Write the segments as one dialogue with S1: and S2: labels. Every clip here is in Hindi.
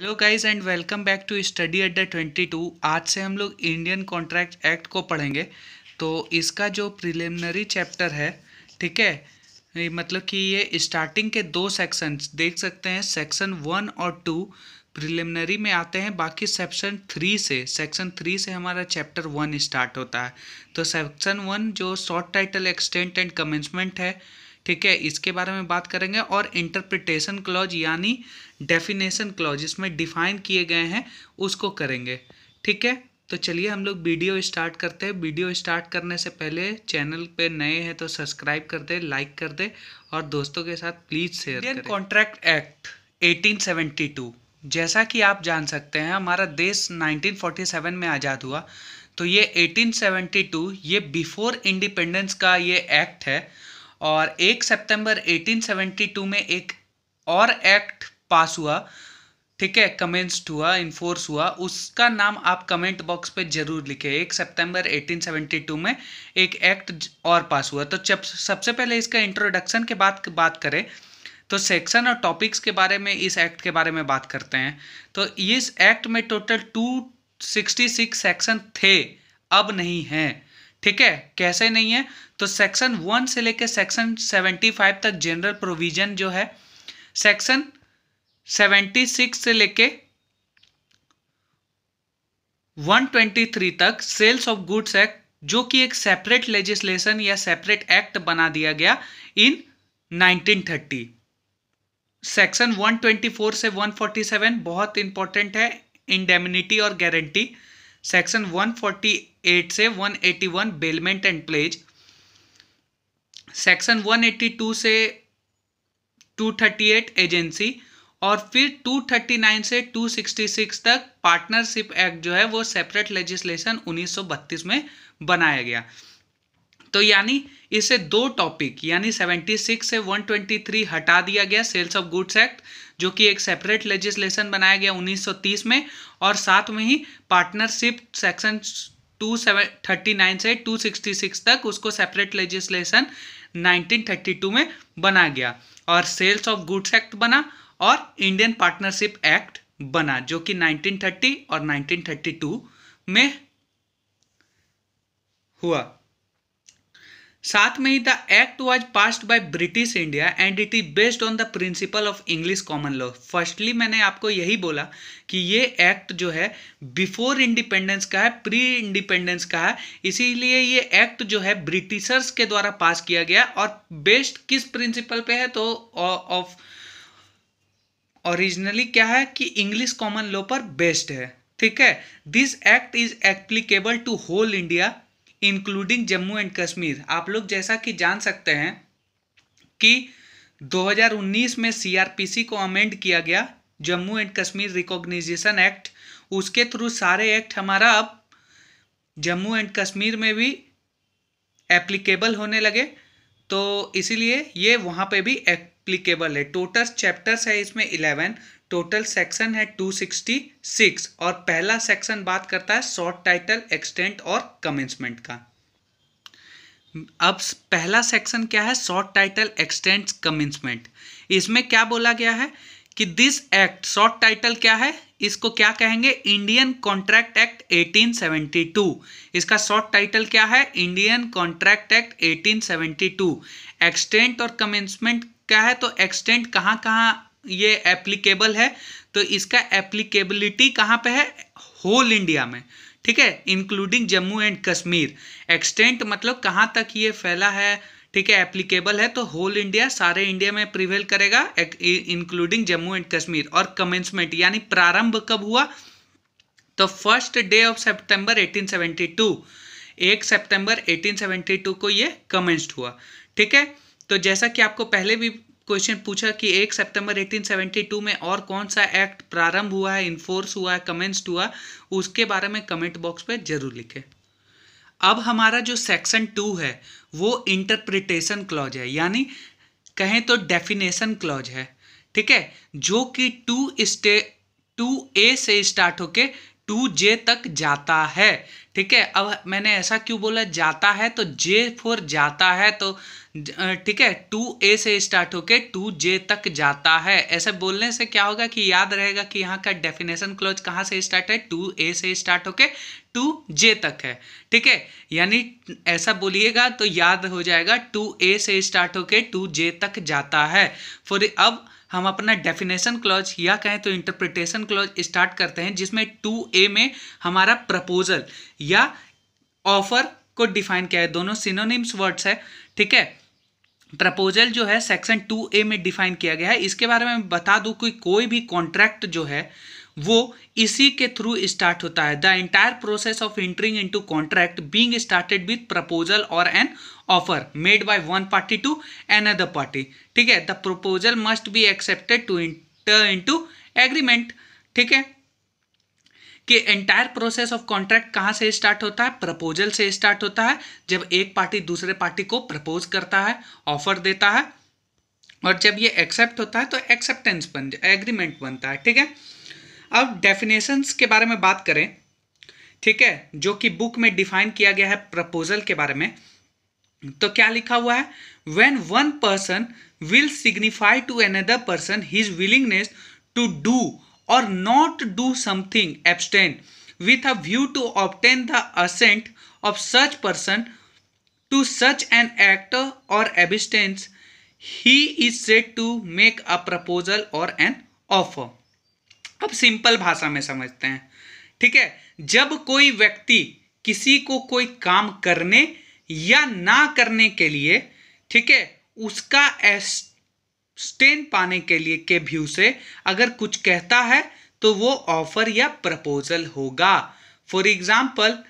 S1: Hello guys and welcome back to study Adda 22। आज से हम लोग इंडियन कॉन्ट्रैक्ट एक्ट को पढ़ेंगे। तो इसका जो प्रिलिमिनरी चैप्टर है, ठीक है, मतलब कि ये स्टार्टिंग के दो सेक्शंस देख सकते हैं, सेक्शन 1 और 2 प्रिलिमिनरी में आते हैं। बाकी सेक्शन थ्री से हमारा चैप्टर 1 स्टार्ट होता है। तो सेक्शन 1 जो short title extent and commencement है, ठीक है, इसके बारे में बात करेंगे। और इंटरप्रिटेशन क्लॉज यानी डेफिनेशन क्लॉज, इसमें डिफाइन किए गए हैं, उसको करेंगे। ठीक है, तो चलिए हम लोग वीडियो स्टार्ट करते हैं। वीडियो स्टार्ट करने से पहले चैनल पे नए हैं तो सब्सक्राइब कर दे, लाइक कर दे और दोस्तों के साथ प्लीज़ शेयर करें। इंडियन कॉन्ट्रैक्ट एक्ट 1872, जैसा कि आप जान सकते हैं हमारा देश 1947 में आज़ाद हुआ। तो ये 1872 ये बिफोर इंडिपेंडेंस का ये एक्ट है। और 1 सितंबर 1872 में एक और एक्ट पास हुआ, ठीक है, कमेंस्ड हुआ, इन्फोर्स हुआ। उसका नाम आप कमेंट बॉक्स पे जरूर लिखें। 1 सितंबर 1872 में एक एक्ट और पास हुआ। तो जब सबसे पहले इसका इंट्रोडक्शन के बाद बात करें तो सेक्शन और टॉपिक्स के बारे में, इस एक्ट के बारे में बात करते हैं। तो इस एक्ट में टोटल 266 सेक्शन थे, अब नहीं है। ठीक है, कैसे नहीं है? तो सेक्शन 1 से लेकर सेक्शन 75 तक जनरल प्रोविजन जो है, सेक्शन 76 से लेके 123 तक सेल्स ऑफ गुड्स एक्ट, जो कि एक सेपरेट लेजिस्लेशन या सेपरेट एक्ट बना दिया गया इन 1930। सेक्शन 124 से 147 बहुत इंपॉर्टेंट है, इंडेमनिटी और गारंटी। सेक्शन 148 से 181 बेलमेंट एंड प्लेज। सेक्शन 182 से 238 एजेंसी। और फिर 239 से 266 तक पार्टनरशिप एक्ट जो है वो सेपरेट लेजिस्लेशन 1932 में बनाया गया। तो यानी इसे दो टॉपिक यानी 76 से 123 हटा दिया गया, सेल्स ऑफ गुड्स एक्ट, जो कि एक सेपरेट लेजिस्लेशन बनाया गया 1930 में। और साथ में ही पार्टनरशिप सेक्शन 239 से 266 तक उसको सेपरेट लेजिस्लेशन 1932 में बनाया गया। और सेल्स ऑफ गुड्स एक्ट बना और इंडियन पार्टनरशिप एक्ट बना, जो कि 1930 और 1932 में हुआ। साथ में ही the act was passed by British India and it is based on the principle of English common law. Firstly मैंने आपको यही बोला कि ये एक्ट जो है बिफोर इंडिपेंडेंस का है, प्री इंडिपेंडेंस का है, इसीलिए ये एक्ट जो है ब्रिटिशर्स के द्वारा पास किया गया। और बेस्ड किस प्रिंसिपल पे है? तो ऑफ ओरिजिनली क्या है कि इंग्लिश कॉमन लॉ पर बेस्ड है। ठीक है, this act is applicable to whole India including Jammu and Kashmir. आप लोग जैसा कि जान सकते हैं कि 2019 में सीआरपीसी को अमेंड किया गया, जम्मू एंड कश्मीर रिकॉग्निजेशन एक्ट। उसके थ्रू सारे एक्ट हमारा अब जम्मू एंड कश्मीर में भी एप्लीकेबल होने लगे, तो इसीलिए ये वहाँ पे भी एप्लीकेबल है। टोटल चैप्टर्स है इसमें 11, टोटल सेक्शन है 266। और पहला सेक्शन बात करता है शॉर्ट टाइटल एक्सटेंट और कमेंसमेंट का। अब पहला सेक्शन क्या है? Short title extent commencement. इसमें क्या बोला गया है कि दिस एक्ट, शॉर्ट टाइटल क्या है, इसको क्या कहेंगे? Indian contract act 1872। इसका शॉर्ट टाइटल क्या है? Indian contract act 1872। एक्सटेंट और कमेंसमेंट क्या है? तो एक्सटेंट कहाँ कहाँ ये एप्लीकेबल है, तो इसका एप्लीकेबिलिटी कहाँ पे है? होल इंडिया में, ठीक है, including Jammu and Kashmir. Extent मतलब कहाँ तक ये फैला है, ठीक है, एप्लीकेबल है, तो होल इंडिया, सारे इंडिया में प्रिवेल करेगा, इंक्लूडिंग जम्मू एंड कश्मीर। और कमेंसमेंट यानी प्रारंभ कब हुआ? तो फर्स्ट डे ऑफ सितंबर 1872, 1 सितंबर 1872 को ये कमेंस्ड हुआ। ठीक है, तो जैसा कि आपको पहले भी क्वेश्चन पूछा कि 1 सितंबर 1872 में और कौन सा एक्ट प्रारंभ हुआ है, इन्फोर्स हुआ है, कमेंस्ड हुआ, उसके बारे में कमेंट बॉक्स पे जरूर लिखें। अब हमारा जो सेक्शन 2 है वो इंटरप्रिटेशन क्लॉज है, यानी कहें तो डेफिनेशन क्लॉज है। ठीक है, जो कि 2A से स्टार्ट होके 2J तक जाता है। ठीक है, अब मैंने ऐसा क्यों बोला जाता है? तो J फॉर जाता है, तो ठीक है, 2A से स्टार्ट होके 2J तक जाता है। ऐसे बोलने से क्या होगा कि याद रहेगा कि यहाँ का डेफिनेशन क्लॉज कहाँ से स्टार्ट है, 2A से स्टार्ट होके 2J तक है। ठीक है, यानी ऐसा बोलिएगा तो याद हो जाएगा 2A से स्टार्ट होके 2J तक जाता है। अब हम अपना डेफिनेशन क्लॉज या कहें तो इंटरप्रिटेशन क्लॉज स्टार्ट करते हैं, जिसमें 2A में हमारा प्रपोजल या ऑफर को डिफाइन किया है। दोनों सिनोनिम्स वर्ड्स है। ठीक है, प्रपोजल जो है सेक्शन 2A में डिफाइन किया गया है। इसके बारे में बता दूं कि कोई भी कॉन्ट्रैक्ट जो है वो इसी के थ्रू स्टार्ट होता है। The entire process of entering into contract being started with proposal और an offer made by one party to another party. ठीक है, the proposal must be accepted to enter into agreement. ठीक है, कि एंटायर प्रोसेस ऑफ कॉन्ट्रैक्ट कहाँ से स्टार्ट होता है, प्रपोजल से स्टार्ट होता है। जब एक पार्टी दूसरे पार्टी को प्रपोज करता है, ऑफर देता है, और जब ये एक्सेप्ट होता है तो एक्सेप्टेंस एग्रीमेंट बनता है। ठीक है, अब डेफिनेशंस के बारे में बात करें, ठीक है, जो कि बुक में डिफाइन किया गया है प्रपोजल के बारे में, तो क्या लिखा हुआ है, when one person will signify to another person his willingness to do or not do something abstain with a view to obtain the assent of such person to such an act or abstain, he is said to make a proposal or an offer। अब सिंपल भाषा में समझते हैं। ठीक है, जब कोई व्यक्ति किसी को कोई काम करने या ना करने के लिए, ठीक है, उसका स्टेन पाने के लिए के व्यू से अगर कुछ कहता है तो वो ऑफर या प्रपोजल होगा। फॉर एग्जाम्पल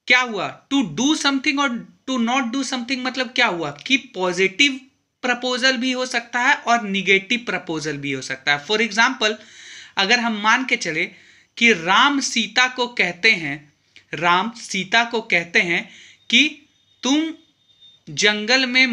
S1: क्या हुआ, टू डू समथिंग और टू नॉट डू समथिंग मतलब क्या हुआ कि पॉजिटिव प्रपोजल भी हो सकता है और निगेटिव प्रपोजल भी हो सकता है। फॉर एग्जाम्पल अगर हम मान के चले कि राम सीता को कहते हैं कि तुम जंगल में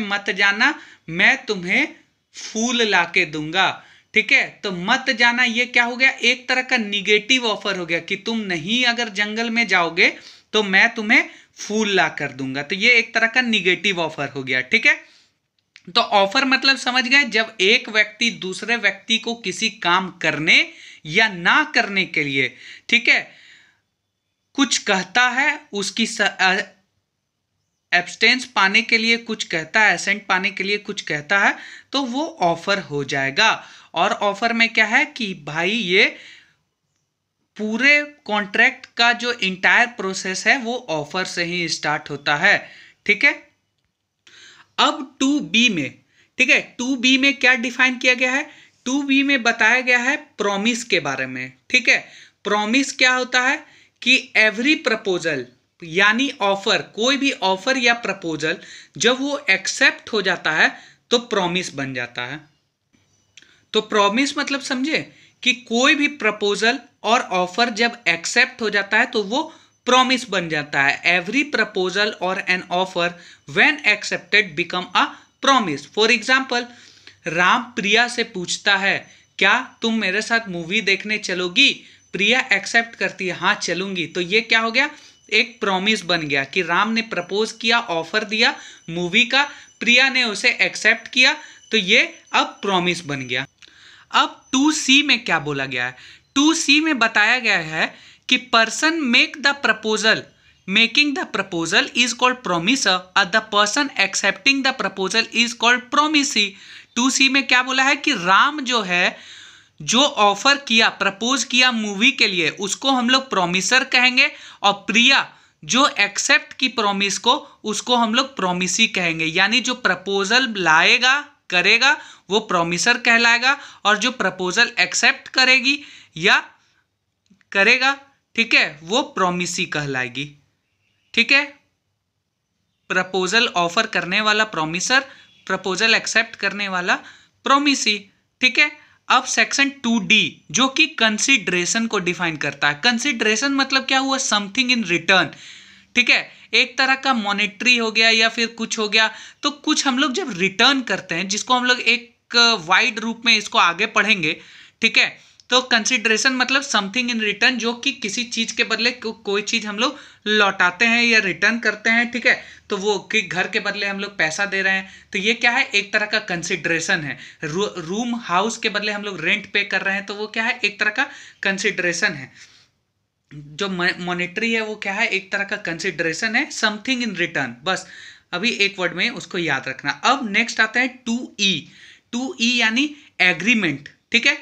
S1: मत जाना, मैं तुम्हें फूल लाके दूंगा। ठीक है, तो मत जाना ये क्या हो गया, एक तरह का निगेटिव ऑफर हो गया कि तुम नहीं अगर जंगल में जाओगे तो मैं तुम्हें फूल ला कर दूंगा। तो ये एक तरह का निगेटिव ऑफर हो गया। ठीक है, तो ऑफर मतलब समझ गए, जब एक व्यक्ति दूसरे व्यक्ति को किसी काम करने या ना करने के लिए, ठीक है, कुछ कहता है, उसकी एब्सटेंस पाने के लिए कुछ कहता है, एसेंट पाने के लिए कुछ कहता है, तो वो ऑफर हो जाएगा। और ऑफर में क्या है कि भाई ये पूरे कॉन्ट्रैक्ट का जो इंटायर प्रोसेस है वो ऑफर से ही स्टार्ट होता है। ठीक है, अब 2B में, ठीक है, 2B में क्या डिफाइन किया गया है, 2B में बताया गया है प्रॉमिस के बारे में। ठीक है, प्रॉमिस क्या होता है कि एवरी प्रपोजल यानी ऑफर, कोई भी ऑफर या प्रपोजल जब वो एक्सेप्ट हो जाता है तो प्रॉमिस बन जाता है। तो प्रॉमिस मतलब समझे कि कोई भी प्रपोजल और ऑफर जब एक्सेप्ट हो जाता है तो वो प्रॉमिस बन जाता है। एवरी प्रपोजल और an offer when accepted become a promise. For example Ram Priya से पूछता है, क्या तुम मेरे साथ मूवी देखने चलोगी? प्रिया एक्सेप्ट करती है, हाँ चलूंगी। तो ये क्या हो गया, एक प्रॉमिस बन गया कि राम ने प्रपोज किया, ऑफर दिया मूवी का, प्रिया ने उसे एक्सेप्ट किया, तो ये अब प्रॉमिस बन गया। अब 2C में क्या बोला गया है, 2C में बताया गया है कि person making the proposal is called promisor और the person accepting the proposal is called promisee. 2C में क्या बोला है कि राम जो है, जो ऑफर किया, प्रपोज किया मूवी के लिए, उसको हम लोग प्रोमिसर कहेंगे, और प्रिया जो एक्सेप्ट की प्रॉमिस को, उसको हम लोग प्रोमिसी कहेंगे। यानी जो प्रपोजल लाएगा, करेगा, वो प्रोमिसर कहलाएगा, और जो प्रपोजल एक्सेप्ट करेगी या करेगा, ठीक है, वो प्रोमिसी कहलाएगी। ठीक है, प्रपोजल ऑफर करने वाला प्रोमिसर, प्रपोजल एक्सेप्ट करने वाला प्रोमिसी। ठीक है, अब सेक्शन 2D जो कि कंसिडरेशन को डिफाइन करता है। कंसिडरेशन मतलब क्या हुआ, समथिंग इन रिटर्न। ठीक है, एक तरह का मॉनेटरी हो गया या फिर कुछ हो गया, तो कुछ हम लोग जब रिटर्न करते हैं, जिसको हम लोग एक वाइड रूप में इसको आगे पढ़ेंगे, ठीक है, तो कंसिडरेशन मतलब समथिंग इन रिटर्न, जो कि किसी चीज के बदले कोई चीज हम लोग लौटाते हैं या रिटर्न करते हैं, ठीक है। तो वो कि घर के बदले हम लोग पैसा दे रहे हैं, तो ये क्या है, एक तरह का कंसिडरेशन है। रूम हाउस के बदले हम लोग रेंट पे कर रहे हैं, तो वो क्या है, एक तरह का कंसिडरेशन है। जो मॉनेटरी है वो क्या है, एक तरह का कंसिडरेशन है, समथिंग इन रिटर्न। बस अभी एक वर्ड में उसको याद रखना। अब नेक्स्ट आता है 2E। 2E यानी एग्रीमेंट, ठीक है।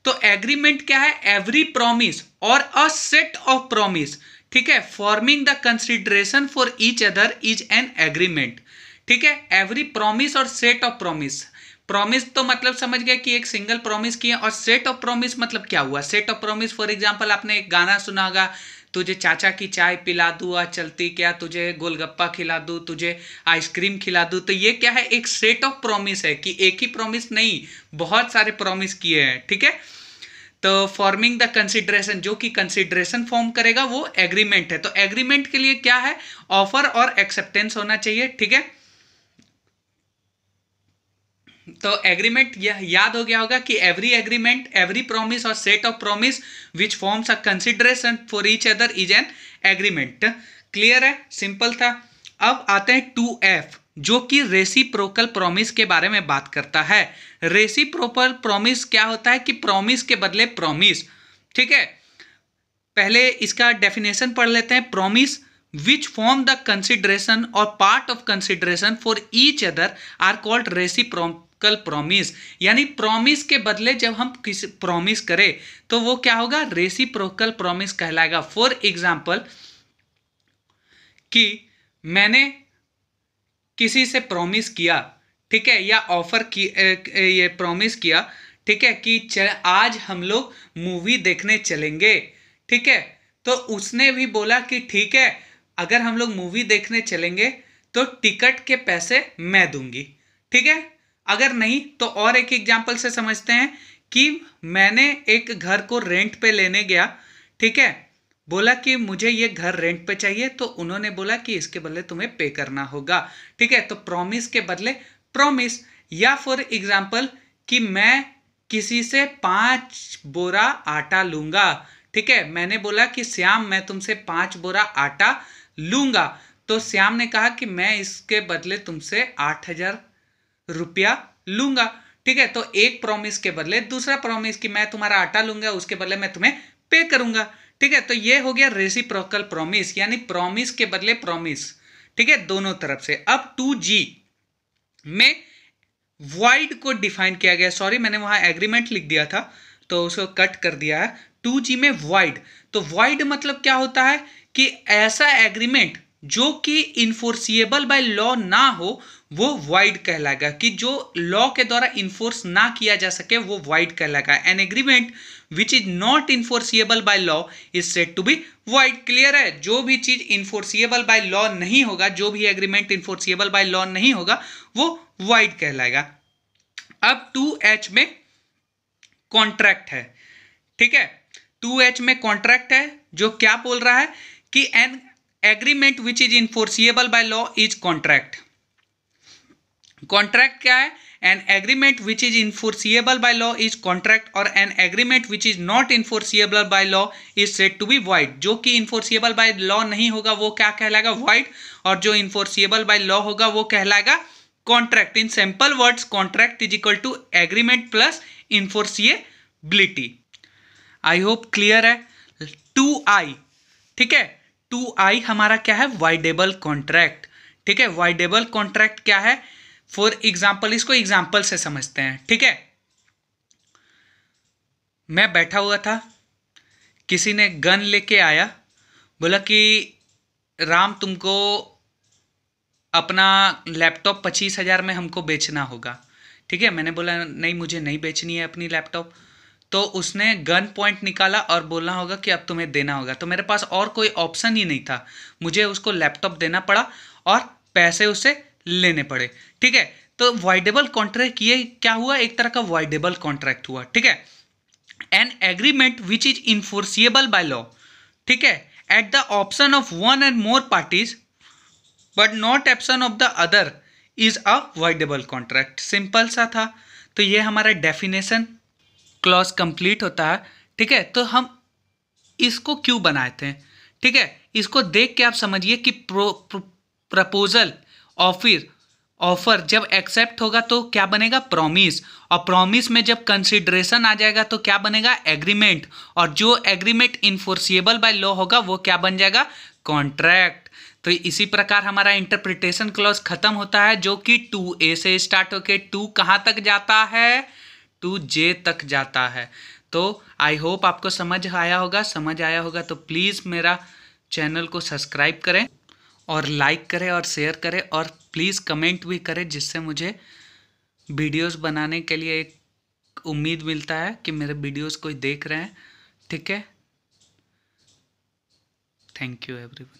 S1: तो एग्रीमेंट क्या है, एवरी प्रॉमिस और अ सेट ऑफ प्रॉमिस, ठीक है, forming the consideration for each other is an agreement, ठीक है। एवरी प्रॉमिस और सेट ऑफ प्रॉमिस, प्रॉमिस तो मतलब समझ गया कि एक सिंगल प्रॉमिस किया, और सेट ऑफ प्रॉमिस मतलब क्या हुआ, set of promise for example आपने एक गाना सुना होगा, तुझे चाचा की चाय पिला दूँ आ चलती क्या, तुझे गोलगप्पा खिला दूँ, तुझे आइसक्रीम खिला दूँ। तो ये क्या है, एक सेट ऑफ प्रॉमिस है, कि एक ही प्रॉमिस नहीं, बहुत सारे प्रॉमिस किए हैं, ठीक है। तो फॉर्मिंग द कंसिडरेशन, जो कि कंसिडरेशन फॉर्म करेगा वो एग्रीमेंट है। तो एग्रीमेंट के लिए क्या है, ऑफर और एक्सेप्टेंस होना चाहिए, ठीक है। तो एग्रीमेंट याद हो गया होगा कि एवरी एग्रीमेंट, एवरी प्रॉमिस और set of promise which forms a consideration for each other is an agreement. Clear है, सिंपल था। अब आते हैं 2F, जो कि रेसिप्रोकल प्रॉमिस के बारे में बात करता है। रेसिप्रोकल प्रॉमिस क्या होता है कि प्रॉमिस के बदले प्रॉमिस, ठीक है। पहले इसका डेफिनेशन पढ़ लेते हैं। Promise which form the consideration और part of consideration for each other are called reciprocal promise. यानी प्रॉमिस के बदले जब हम किसी प्रॉमिस करें तो वो क्या होगा, रेसिप्रोकल प्रॉमिस कहलाएगा। फॉर एग्जाम्पल कि मैंने किसी से प्रॉमिस किया, ठीक है, या ऑफर की ये प्रॉमिस किया, ठीक है, कि आज हम लोग मूवी देखने चलेंगे, ठीक है। तो उसने भी बोला कि ठीक है, अगर हम लोग मूवी देखने चलेंगे तो टिकट के पैसे मैं दूंगी, ठीक है। अगर नहीं तो और एक एग्जांपल से समझते हैं कि मैंने एक घर को रेंट पे लेने गया, ठीक है, बोला कि मुझे ये घर रेंट पे चाहिए, तो उन्होंने बोला कि इसके बदले तुम्हें पे करना होगा, ठीक है। तो प्रॉमिस के बदले प्रॉमिस। या फॉर एग्जांपल कि मैं किसी से 5 बोरा आटा लूंगा, ठीक है, मैंने बोला कि श्याम मैं तुमसे 5 बोरा आटा लूंगा, तो श्याम ने कहा कि मैं इसके बदले तुमसे 8,000 रुपया लूंगा, ठीक है। तो एक प्रॉमिस के बदले दूसरा प्रॉमिस कि मैं तुम्हारा आटा लूंगा, उसके बदले मैं तुम्हें पे करूंगा, ठीक है। तो ये हो गया रेसिप्रोकल प्रॉमिस, यानी प्रॉमिस के बदले प्रॉमिस, ठीक है, दोनों तरफ से। अब 2G में वॉइड को डिफाइन किया गया। सॉरी, मैंने वहां एग्रीमेंट लिख दिया था तो उसको कट कर दिया है। 2G में वॉइड, तो वॉइड मतलब क्या होता है कि ऐसा एग्रीमेंट जो कि इन्फोर्सिएबल बाय लॉ ना हो वो वॉइड कहलाएगा, कि जो लॉ के द्वारा इन्फोर्स ना किया जा सके वो वॉइड कहलाएगा। An agreement which is not enforceable by law is said to be void. Clear है, जो भी चीज इन्फोर्सिएबल बाय लॉ नहीं होगा, जो भी एग्रीमेंट इन्फोर्सिएबल बाय लॉ नहीं होगा वो वॉइड कहलाएगा। अब 2H में कॉन्ट्रैक्ट है, ठीक है। 2H में कॉन्ट्रैक्ट है जो क्या बोल रहा है कि an agreement which is enforceable by law is contract. Contract क्या है, an agreement which is enforceable by law is contract, और an agreement which is not enforceable by law is said to be void. जो कि इन्फोर्सिएबल बाय लॉ नहीं होगा वो क्या कहलाएगा, वॉइड, और जो इन्फोर्सिएबल बाय लॉ होगा वो कहलाएगा contract. In simple words contract is equal to agreement plus enforceability. I hope clear है। 2I, ठीक है, 2I हमारा क्या है, वाइडेबल कॉन्ट्रैक्ट, ठीक है। वाइडेबल कॉन्ट्रैक्ट क्या है, फॉर एग्जाम्पल, इसको एग्जाम्पल से समझते हैं, ठीक है। मैं बैठा हुआ था, किसी ने गन लेके आया, बोला कि राम तुमको अपना लैपटॉप 25,000 में हमको बेचना होगा, ठीक है। मैंने बोला नहीं, मुझे नहीं बेचनी है अपनी लैपटॉप। तो उसने गन पॉइंट निकाला और बोलना होगा कि अब तुम्हें देना होगा। तो मेरे पास और कोई ऑप्शन ही नहीं था, मुझे उसको लैपटॉप देना पड़ा और पैसे उससे लेने पड़े, ठीक है। तो वॉइडेबल कॉन्ट्रैक्ट ये क्या हुआ, एक तरह का वॉइडेबल कॉन्ट्रैक्ट हुआ, ठीक है। An agreement which is enforceable by law, ठीक है, at the option of one and more parties but not option of the other is a voidable contract. Simple सा था। तो ये हमारा डेफिनेशन क्लॉज कंप्लीट होता है, ठीक है, तो हम इसको क्यों बनाए थे, ठीक है। इसको देख के आप समझिए कि प्रपोजल ऑफर जब एक्सेप्ट होगा तो क्या बनेगा, प्रॉमिस, और प्रॉमिस में जब कंसिडरेशन आ जाएगा तो क्या बनेगा, एग्रीमेंट, और जो एग्रीमेंट इन्फोर्सिएबल बाय लॉ होगा वो क्या बन जाएगा, कॉन्ट्रैक्ट। तो इसी प्रकार हमारा इंटरप्रिटेशन क्लॉज खत्म होता है, जो कि 2A से स्टार्ट होके 2 कहाँ तक जाता है, 2J तक जाता है। तो आई होप आपको समझ आया होगा तो प्लीज़ मेरा चैनल को सब्सक्राइब करें और लाइक करें और शेयर करें, और प्लीज़ कमेंट भी करें, जिससे मुझे वीडियोस बनाने के लिए एक उम्मीद मिलता है कि मेरे वीडियोस कोई देख रहे हैं, ठीक है। Thank you everyone.